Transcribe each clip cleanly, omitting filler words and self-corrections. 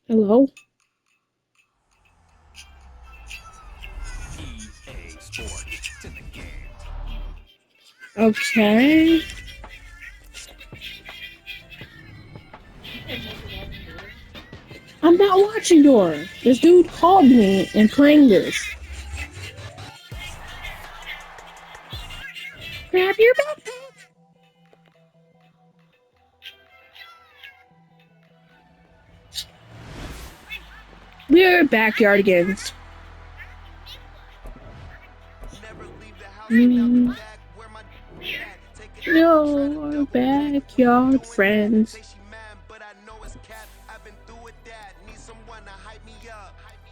Hello? EA Sports. It's in the game. Okay. I'm not watching your. This dude called me and playing this. Grab your backpack. We're backyardigans. Mm. Your backyard friends.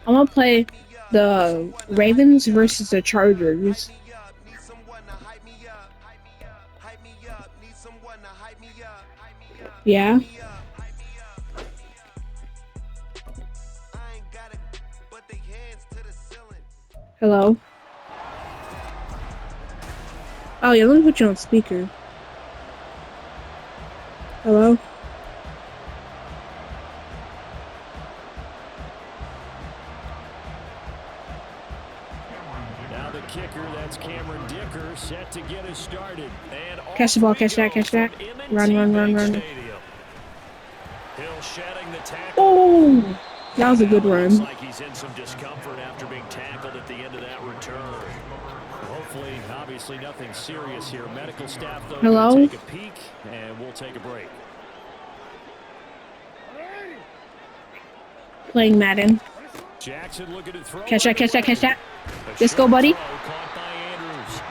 I'm gonna play the Ravens versus the Chargers. Yeah. Hello. Oh yeah, let me put you on speaker. Hello. Now the kicker, that's Cameron Dicker, set to get us started. And Catch the ball, catch that, catch that. Run, run, run, run. Hill shedding the tackle. Oh, that was a good run. Looks like he's in some discomfort after being tackled at the end of that return. Hopefully, obviously nothing serious here. Medical staff, though, Hello? take a peek, and we'll take a break. Playing Madden. Jackson looking to throw. Catch that, catch that, catch that. Let's go, buddy. Caught by Andrews.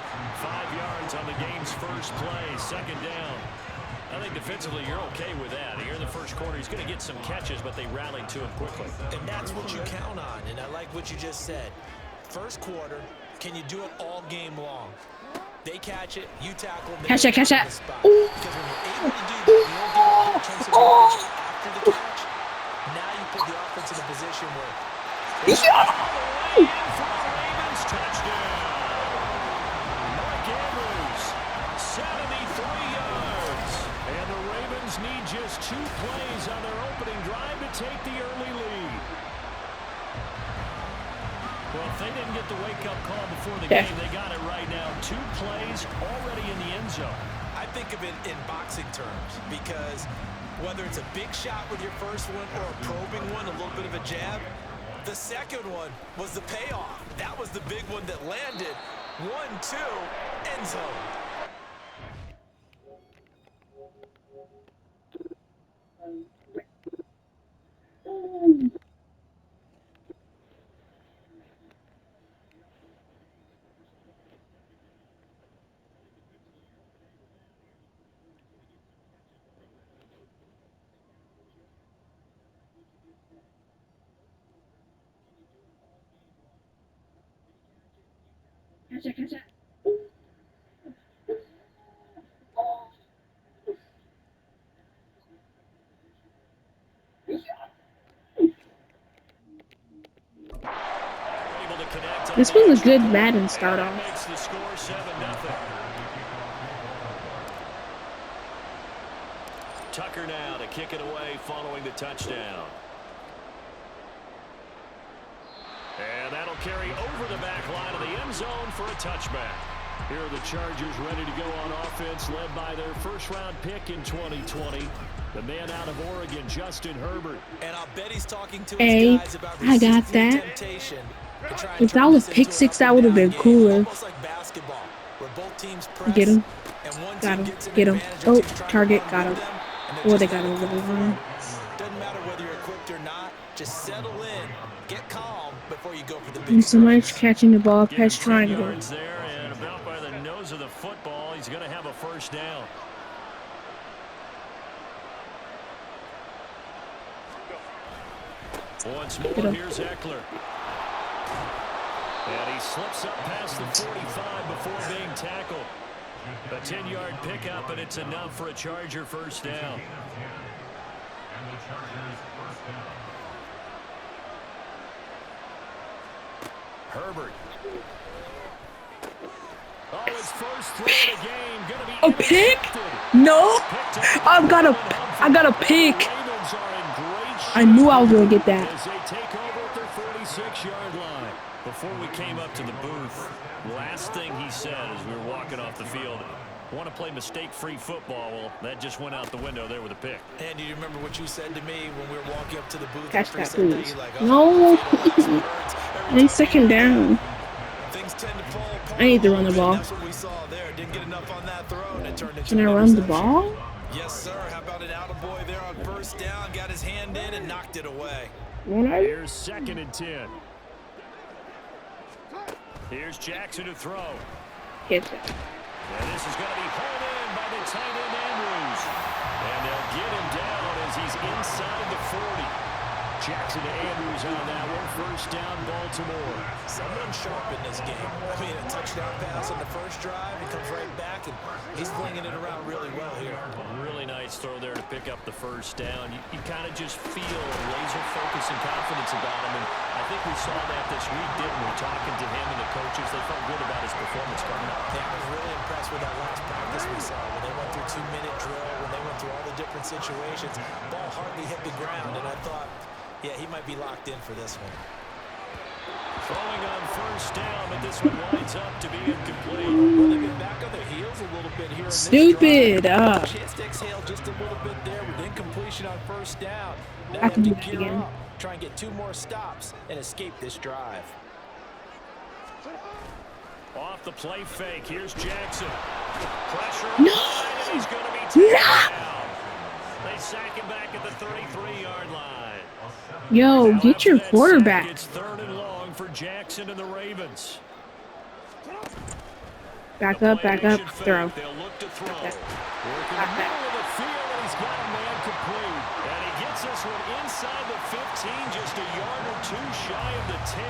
5 yards on the game's first play, second down. I think defensively you're okay with that. Here in the first quarter, he's going to get some catches, but they rallied to him quickly. And that's what you count on, and I like what you just said. First quarter, can you do it all game long? They catch it, you tackle them. Catch that, catch that. Because when you're able to do that, you don't give up your chunks of coverage after the catch. Now you put the offense in a position where... Need just 2 plays on their opening drive to take the early lead. Well, if they didn't get the wake-up call before the game, they got it right now. 2 plays already in the end zone. I think of it in boxing terms because whether it's a big shot with your first one or a probing one, a little bit of a jab, the second one was the payoff. That was the big one that landed. 1-2, end zone. Catch that, catch that. This was a good Madden start off. Makes the score 7-0. Tucker now to kick it away following the touchdown. And that'll carry over the back line of the end zone for a touchback. Here are the Chargers ready to go on offense, led by their first-round pick in 2020. The man out of Oregon, Justin Herbert. And I'll bet he's talking to his guys about I got that. temptation. If that was pick 6, that would have been cooler. Get him. Got him. Get him. Oh, target. Got him. Oh, they got him over the line. Doesn't matter whether you're equipped or not. Just settle in, get calm before you go for the big. And somebody's catching the ball past triangle. There and about by the nose of the football, he's going to have a first down. Once more, here's Eckler. And he slips up past the 45 before being tackled. A 10-yard pickup, and it's enough for a Charger first down. Herbert. Oh, his first throw of the game. Gonna be a pick? No. I got a pick. Ravens are in great I knew I was going to get that. As they take over at their 46-yard line. Before we came up to the booth, last thing he said as we were walking off the field, want to play mistake-free football. Well, that just went out the window there with a pick. And do you remember what you said to me when we were walking up to the booth? Catch that, Said please. that, like, No. I need second down. Things tend to fall apart. I need to run the ball. That's what we saw there. Didn't get enough on that throw, and it turned into Can I run the ball? Yes, sir. How about an attaboy there on first down? Got his hand in and knocked it away. Here's 2nd and 10. Here's Jackson to throw. Catch that. And this is going to be hauled in by the tight end Andrews. And they'll get him down as he's inside the 40. Jackson to Andrews on that one. First down, Baltimore. Someone sharp in this game. I mean, a touchdown pass on the first drive. He comes right back, and he's flinging it around really well here. Really nice throw there to pick up the first down. You kind of just feel laser focus and confidence about him. And I think we saw that this week, didn't we? Talking to him and the coaches, they felt good about his performance coming up. Yeah, I was really impressed with that last practice we saw when they went through 2-minute drill, when they went through all the different situations. Ball hardly hit the ground, and I thought, yeah, he might be locked in for this one. Throwing on first down, but this one winds up to be incomplete. Well, they've been back on their heels a little bit here. Stupid. Chance to exhale just a little bit there with incompletion on first down. Now I can they do have it to gear again. up, try and get 2 more stops and escape this drive. Off the play fake, here's Jackson. Pressure. No. And he's going to be taken down. They sack him back at the 33-yard line. Yo, Now get your after that quarterback. sack, it's 3rd and long for Jackson and the Ravens. Back up, throw. They'll look to throw. Back. Working the middle of the field, and he's got a man complete. And he gets this one inside the 15, just a yard or 2 shy of the 10.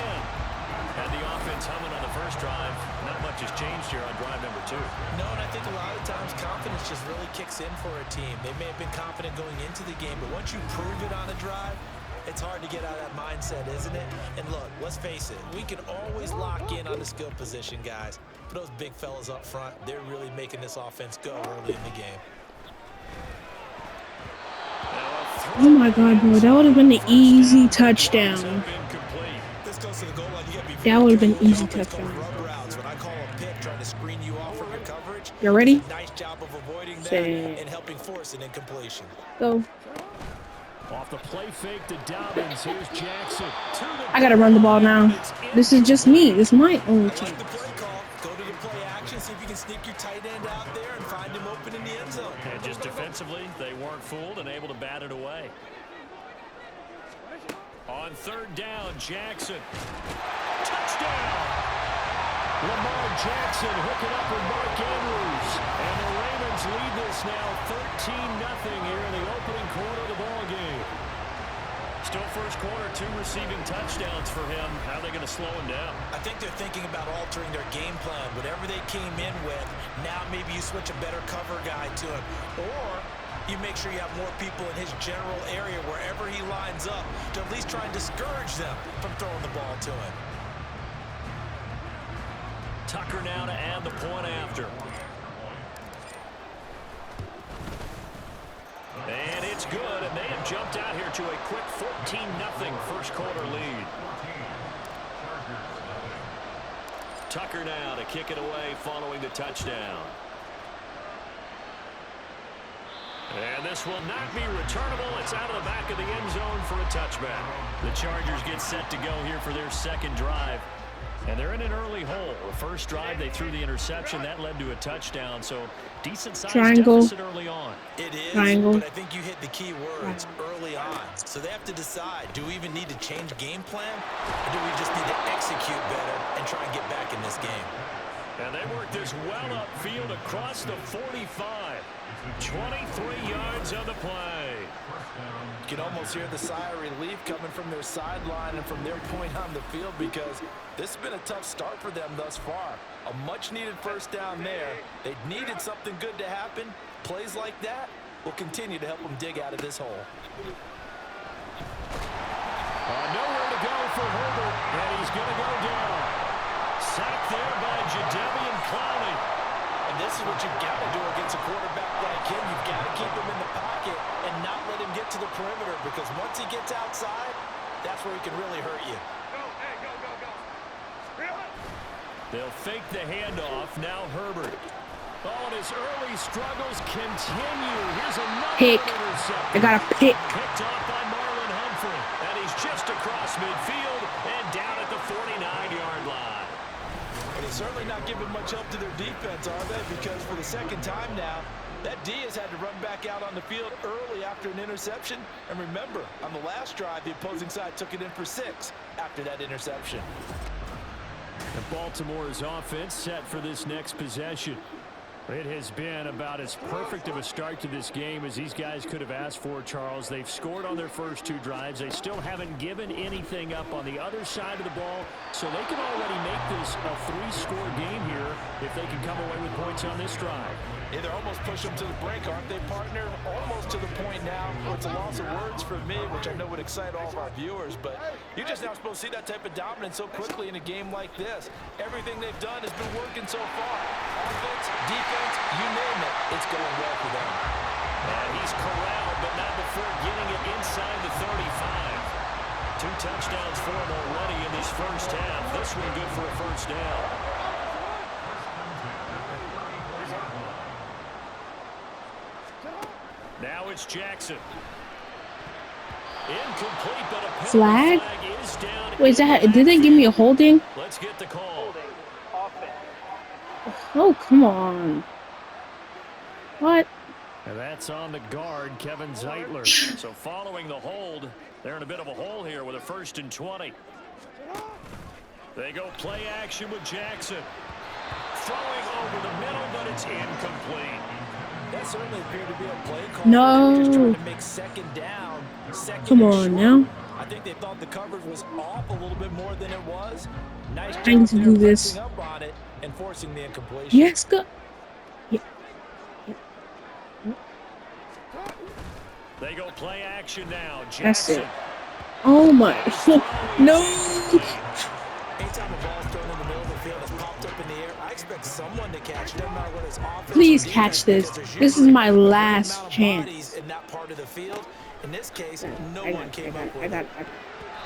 And the offense humming on the first drive. Not much has changed here on drive number 2. No, and I think a lot of times confidence just really kicks in for a team. They may have been confident going into the game, but once you prove it on a drive, it's hard to get out of that mindset, isn't it? And look, let's face it, we can always lock in on the skill position, guys. But those big fellas up front, they're really making this offense go early in the game. Oh my God, bro. That would have been an easy touchdown. This goes to the goal line. You gotta be That would have been careful with easy offense called touchdown. rub routes. When I call a pick trying to screen you off from your coverage, You ready? nice job of avoiding that Set. and helping force an incompletion. Go. Off the play fake to Dobbins. Here's Jackson. I gotta run the ball now. This is just me. This is my only I team. like the play call. Go to the play action. See if you can sneak your tight end out there and find him open in the end zone. And just defensively, they weren't fooled and able to bat it away. On 3rd down, Jackson. Touchdown! Lamar Jackson hooking up with Mark Andrews. And the Ravens lead this now 13-0 here in the opening quarter of the ball game. Still first quarter, 2 receiving touchdowns for him. How are they going to slow him down? I think they're thinking about altering their game plan. Whatever they came in with, now maybe you switch a better cover guy to him. Or you make sure you have more people in his general area wherever he lines up to at least try and discourage them from throwing the ball to him. Tucker now to add the point after. And it's good, and they have jumped out here to a quick 14-0 first quarter lead. Tucker now to kick it away following the touchdown. And this will not be returnable. It's out of the back of the end zone for a touchback. The Chargers get set to go here for their second drive. And they're in an early hole. The first drive, they threw the interception. That led to a touchdown. So decent-sized deficit early on. It is, Triangle. but I think you hit the key words early on. So they have to decide, do we even need to change game plan? Or do we just need to execute better and try and get back in this game? And they work this well upfield across the 45. 23 yards on the play. You can almost hear the sigh of relief coming from their sideline and from their point on the field, because this has been a tough start for them thus far. A much-needed first down there. They needed something good to happen. Plays like that will continue to help them dig out of this hole. Nowhere to go for Herbert, and he's going to go down. Sacked there by Jadeveon Clowney. And this is what you've got to do against a quarterback like him. You've got to keep him in the pocket and not let him get to the perimeter, because once he gets outside, that's where he can really hurt you. They'll fake the handoff. Now Herbert. Oh, and his early struggles continue. Here's another Pick. interception. I got a pick. Picked off by Marlon Humphrey. And he's just across midfield and down at the 49-yard line. And he's certainly not giving much help to their defense, are they? Because for the second time now, that D has had to run back out on the field early after an interception. And remember, on the last drive, the opposing side took it in for 6 after that interception. And Baltimore's offense set for this next possession. It has been about as perfect of a start to this game as these guys could have asked for, Charles. They've scored on their first 2 drives. They still haven't given anything up on the other side of the ball, so they can already make this a 3-score game here if they can come away with points on this drive. Yeah, they're almost pushing them to the brink, aren't they, partner? Almost to the point now where it's a loss of words for me, which I know would excite all of our viewers, but you're just not supposed to see that type of dominance so quickly in a game like this. Everything they've done has been working so far. Offense, defense, you name it, it's going well for them. And he's corralled, but not before getting it inside the 35. 2 touchdowns for him already in this first half. This one good for a first down. Now it's Jackson. Incomplete, but a Flag? flag is down. Wait, is that? Did they give me a holding? Let's get the call. Oh, come on. What? And that's on the guard, Kevin Zeitler. So following the hold, they're in a bit of a hole here with a 1st and 20. They go play action with Jackson. Throwing over the middle, but it's incomplete. That certainly appeared to be a play call. No. Just trying to make second down. Come on now. I think they thought the coverage was off a little bit more than it was. Nice I need job to do there this. pressing up on it and forcing the incompletion. Yes, go. Yeah. They go play action now. That's Jackson. it. Oh my. No. Anytime a ball's thrown in the middle of the field, it's popped up in the air, I expect someone to catch it, no matter what it's offense. Please catch this. This is my last chance. In that part of the field. In this case, no I one came up with it.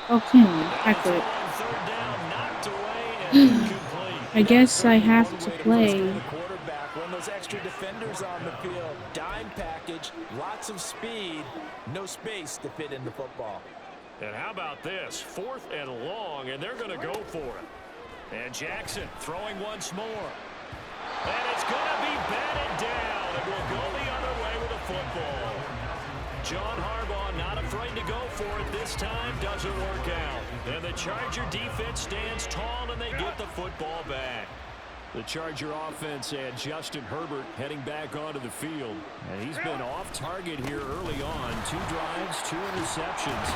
Oh, come on. I quit. Third down, knocked away and incomplete. I guess I have to play. Quarterback, one of those extra defenders on the field, dime package, lots of speed, no space to fit in the football. And how about this? 4th and long, and they're going to go for it. And Jackson throwing once more. And it's going to be batted down. It will go the other way with a football. John Harbaugh not afraid to go for it this time. Doesn't work out. And the Charger defense stands tall, and they get the football back. The Charger offense had Justin Herbert heading back onto the field. And he's been off target here early on. 2 drives, 2 interceptions.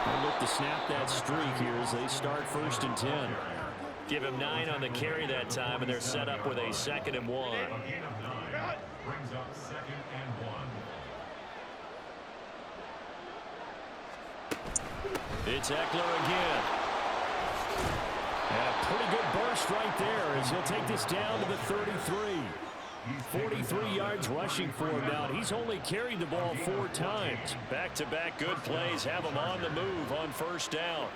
They look to snap that streak here as they start 1st and 10. Give him 9 on the carry that time, and they're set up with a 2nd and 1. It's Eckler again. And a pretty good burst right there as he'll take this down to the 33. 43 yards rushing for him now. He's only carried the ball 4 times. Back-to-back good plays have him on the move on 1st down.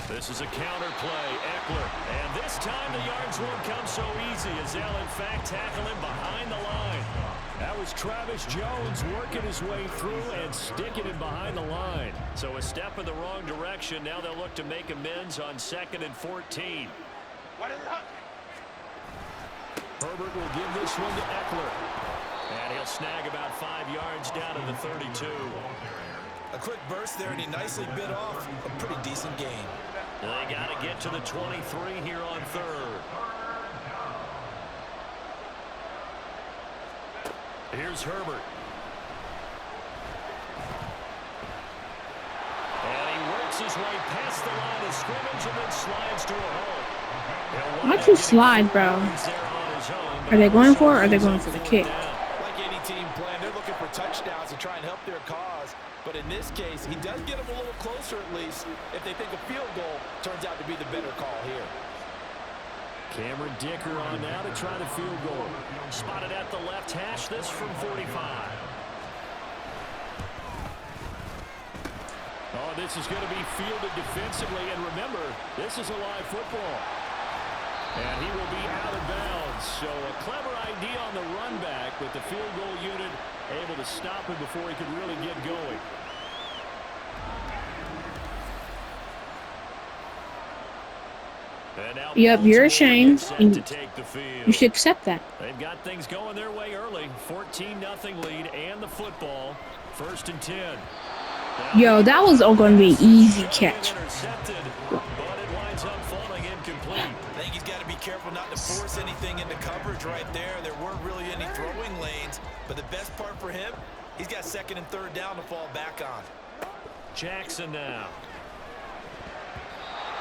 This is a counter play, Eckler. And this time the yards won't come so easy as they'll in fact tackle him behind the line. That was Travis Jones working his way through and sticking him behind the line. So a step in the wrong direction. Now they'll look to make amends on 2nd and 14. Herbert will give this one to Eckler. And he'll snag about 5 yards down to the 32. A quick burst there, and he nicely bit off a pretty decent gain. They got to get to the 23 here on 3rd. Here's Herbert. And he works his way past the line of scrimmage and then slides to a hole. Why'd you slide, bro? Are they going for it or are they going for the kick? Like any team plan, they're looking for touchdowns to try and help their cause. But in this case, he does get them a little closer at least if they think a field goal turns out to be the better call here. Cameron Dicker on now to try the field goal. Spotted at the left hash, this from 45. Oh, this is going to be fielded defensively. And remember, this is a live football. And he will be out of bounds. So a clever idea on the run back, but the field goal unit able to stop him before he could really get going. Yep, you're ashamed. You should accept that. They've got things going their way early. 14-0 lead and the football. 1st and 10. Yo, that was all going to be an easy catch. Intercepted, but it winds up falling incomplete. I think he's got to be careful not to force anything into coverage right there. There weren't really any throwing lanes, but the best part for him, he's got 2nd and 3rd down to fall back on. Jackson now.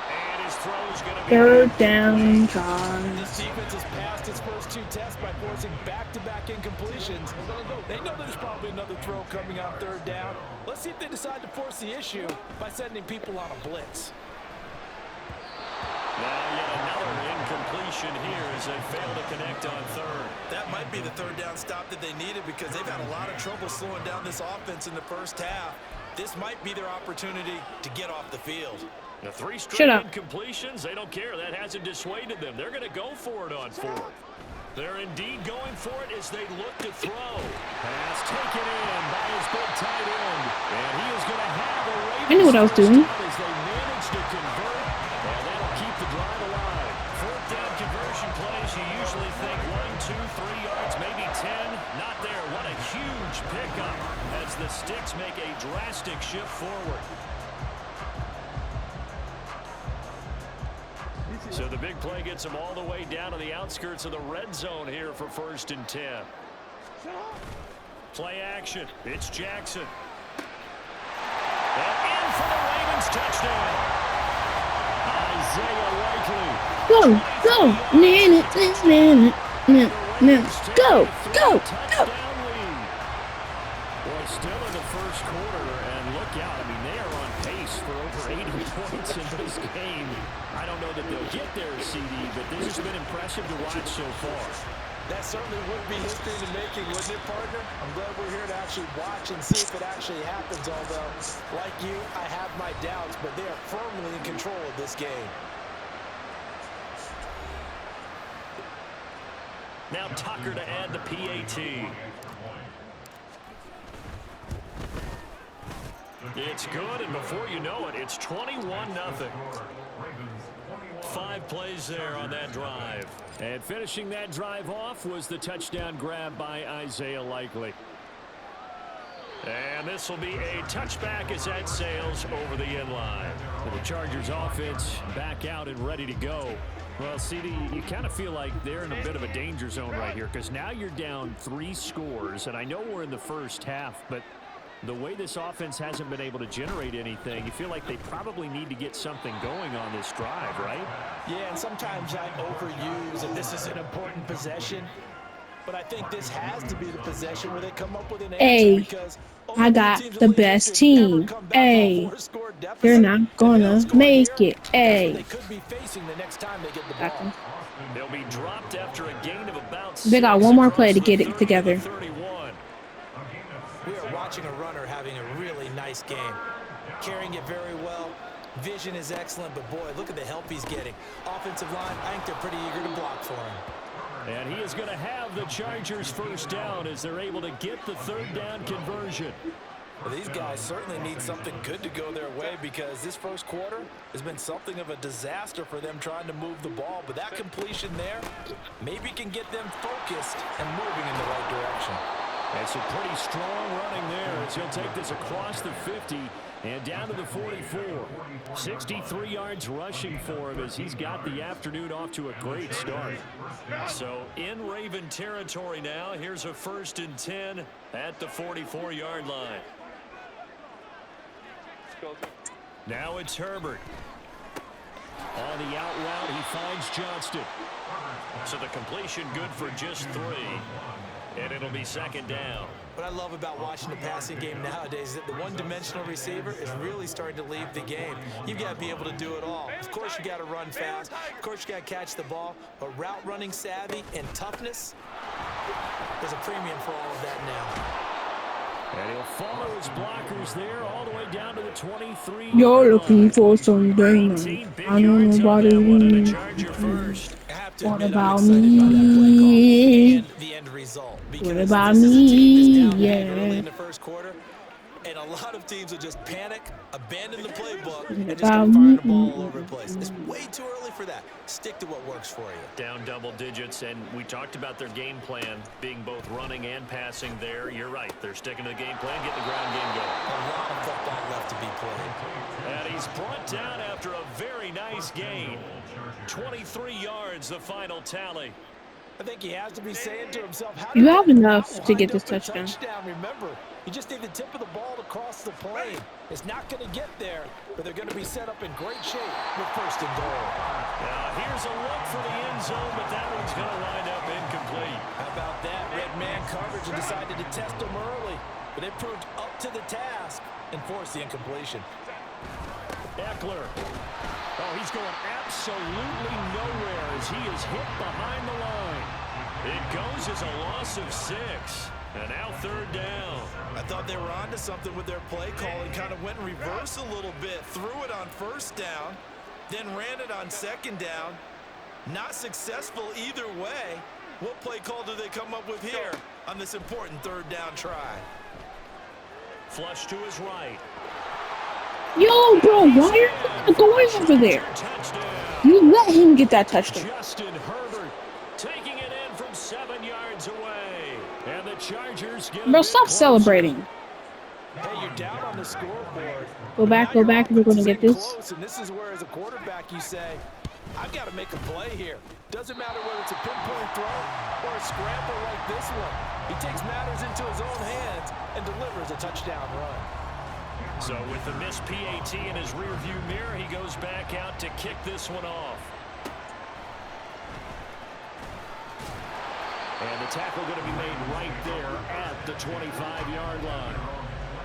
And his throw's going to be 3rd down, guys. This defense has passed its first 2 tests by forcing back-to-back incompletions. They know there's probably another throw coming on 3rd down. Let's see if they decide to force the issue by sending people on a blitz. Now yet another incompletion here as they fail to connect on 3rd. That might be the 3rd down stop that they needed because they've had a lot of trouble slowing down this offense in the first half. This might be their opportunity to get off the field. The 3 straight incompletions, they don't care. That hasn't dissuaded them. They're going to go for it on 4th. They're indeed going for it as they look to throw. Pass taken in by his big tight end. And he is going to have a Ravens. I knew what I was doing. As they manage to convert, and that'll keep the drive alive. 4th down conversion plays, you usually think 1, 2, 3 yards, maybe 10. Not there. What a huge pickup as the Sticks make a drastic shift forward. So the big play gets him all the way down to the outskirts of the red zone here for 1st and 10. Play action. It's Jackson. And in for the Ravens touchdown. Isaiah Likely. Go. Boy, still in the first quarter, and look out. I mean, they are on pace for over 80 points in this game. I don't know that they'll get there, CD, but this has been impressive to watch so far. That certainly would be history in the making, wouldn't it, partner? I'm glad we're here to actually watch and see if it actually happens, although, like you, I have my doubts, but they are firmly in control of this game. Now Tucker to add the PAT. It's good, and before you know it, it's 21-0. 5 plays there on that drive. And finishing that drive off was the touchdown grab by Isaiah Likely. And this will be a touchback as that sails over the end line. The Chargers offense back out and ready to go. Well, CD, you kind of feel like they're in a bit of a danger zone right here because now you're down 3 scores, and I know we're in the first half, but the way this offense hasn't been able to generate anything, you feel like they probably need to get something going on this drive, right? Yeah, and sometimes I overuse, and this is an important possession, but I think this has to be the possession where they come up with an answer because I got the best team. Hey, they're not gonna make it. Hey, they could be facing the next time they get the ball. They'll be dropped after a gain of about 6. They got one more play to get it together. We are watching a runner having a really nice game. Carrying it very well. Vision is excellent, but boy, look at the help he's getting. Offensive line, I think they're pretty eager to block for him. And he is going to have the Chargers first down as they're able to get the 3rd down conversion. Well, these guys certainly need something good to go their way because this first quarter has been something of a disaster for them trying to move the ball. But that completion there maybe can get them focused and moving in the right direction. That's a pretty strong running there as he'll take this across the 50 and down to the 44. 63 yards rushing for him as he's got the afternoon off to a great start. So in Raven territory now, here's a 1st and 10 at the 44-yard line. Now it's Herbert. On the out route, he finds Johnston. So the completion good for just 3. And it'll be second down. What I love about watching the passing game nowadays is that the one-dimensional receiver is really starting to leave the game. You've got to be able to do it all. Of course, you got to run fast. Of course, you got to catch the ball. But route running savvy and toughness, there's a premium for all of that now. And he'll follow his blockers there all the way down to the 23. You're looking for some game. I know nobody. What about me? The end result. What about me? Yeah. In the first quarter, and a lot of teams will just panic, abandon the playbook, and just about start firing the me? ball all over the place. It's way too early for that. Stick to what works for you. Down double digits, and we talked about their game plan being both running and passing there. You're right. They're sticking to the game plan, getting the ground game going. A lot of football left to be played. And he's brought down after a very nice gain. 23 yards, the final tally. I think he has to be saying to himself, how You did have I enough to wind get this up with touchdown. Remember, you just need the tip of the ball to cross the plane. It's not going to get there, but they're going to be set up in great shape with first and goal. Now here's a look for the end zone, but that one's going to wind up incomplete. How about that? Red man coverage and decided to test him early, but it proved up to the task and forced the incompletion. Eckler. Oh, he's going absolutely nowhere as he is hit behind the line. It goes as a loss of 6. And now third down. I thought they were onto something with their play call and kind of went in reverse a little bit. Threw it on first down, then ran it on second down. Not successful either way. What play call do they come up with here on this important third down try? Flush to his right. Yo, bro, why are you going over there? You let him get that touchdown. Justin Herbert taking it in from 7 yards away. And the Chargers get Bro, stop celebrating. Hey, you're down on the scoreboard. Go back, go back. We're going to get this. Close, and this is where, as a quarterback, you say, I've got to make a play here. Doesn't matter whether it's a pinpoint throw or a scramble like this one. He takes matters into his own hands and delivers a touchdown run. So with the missed PAT in his rearview mirror, he goes back out to kick this one off. And the tackle going to be made right there at the 25-yard line.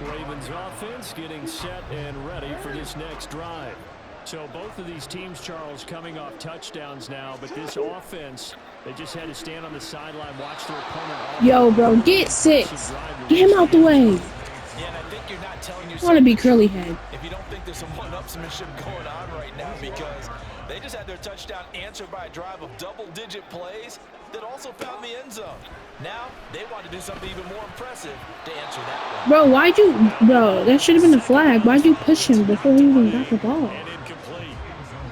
Ravens offense getting set and ready for this next drive. So both of these teams, Charles, coming off touchdowns now, but this offense, they just had to stand on the sideline, watch their opponent. Yo, bro, get 6. Get him out the way. Yeah, and I think you're not telling yourself. I want to be curly head. If you don't think there's some one-upsmanship going on right now, because they just had their touchdown answered by a drive of double-digit plays that also found the end zone. Now they want to do something even more impressive to answer that one. Bro, why'd you? Bro, that should have been a flag. Why'd you push him before he even got the ball? And incomplete.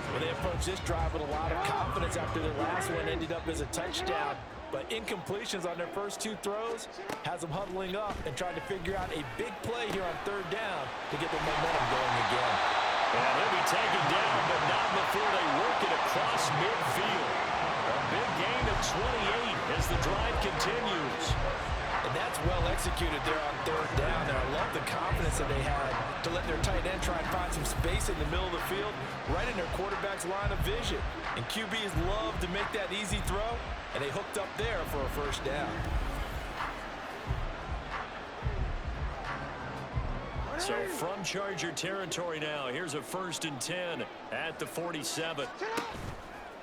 Well, they approached this drive with a lot of confidence after their last one ended up as a touchdown. But incompletions on their first 2 throws has them huddling up and trying to figure out a big play here on third down to get the momentum going again. And he'll be taken down, but not before they work it across midfield. A big gain of 28 as the drive continues. And that's well executed there on third down. And I love the confidence that they had to let their tight end try and find some space in the middle of the field, right in their quarterback's line of vision. And QBs love to make that easy throw, and they hooked up there for a first down. So from Charger territory now, here's a 1st and 10 at the 47.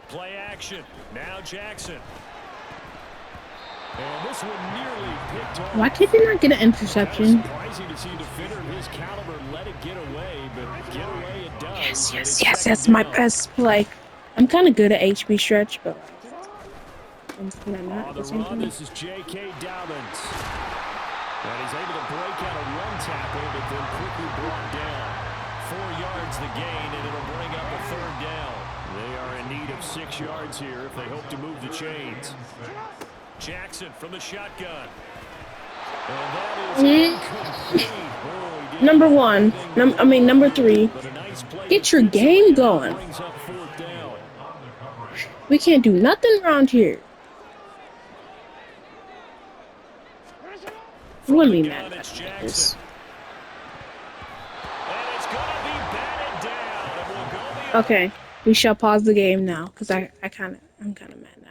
Play action. Now Jackson. And this one nearly picked off. Why can't they not get an interception? Surprising to see a defender of his caliber let it get away, but get away it does. Yes, that's my best play. I'm kind of good at HB stretch, but I'm kind of not. On the run, this is J.K. Dobbins. And he's able to break out a run tackle, but then quickly brought down. 4 yards the gain, and it'll bring up a third down. They are in need of 6 yards here if they hope to move the chains. Jackson from the shotgun. And that is incomplete. Oh, Number 1. Number 3. Get your game going. Brings up 4th down. We can't do nothing around here. I'm gonna be mad at this. And it's going to be batted down. And we'll go the Okay, we shall pause the game now because I'm kind of mad now.